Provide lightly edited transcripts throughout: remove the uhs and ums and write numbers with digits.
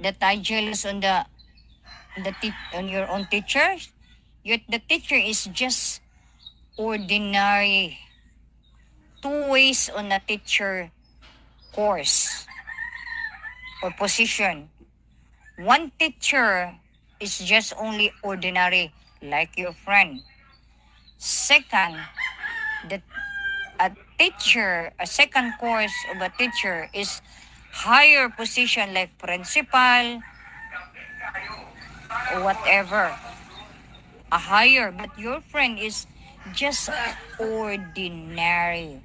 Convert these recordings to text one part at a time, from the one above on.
that I jealous on on your own teacher. Yet the teacher is just ordinary. 2 ways on a teacher course or position. One teacher is just only ordinary, like your friend. Second, the a second course of a teacher is higher position like principal or whatever. A higher, but your friend is just ordinary.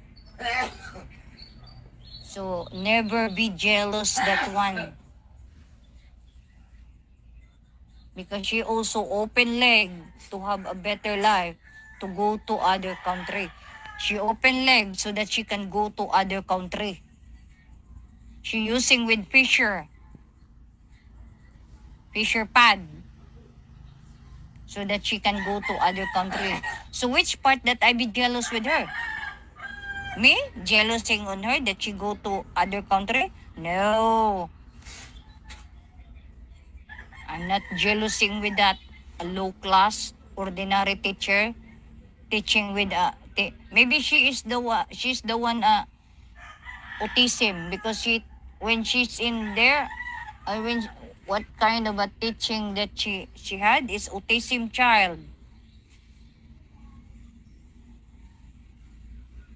So never be jealous that one. Because she also open leg to have a better life, to go to other country. She open leg so that she can go to other country. She using with Fisher pad, so that she can go to other country. So which part that I be jealous with her? Me? Jealousing on her that she go to other country? No. I'm not jealousing with that low class, ordinary teacher teaching with maybe she's the one autism, because when she's in there, what kind of a teaching that she had is autism child.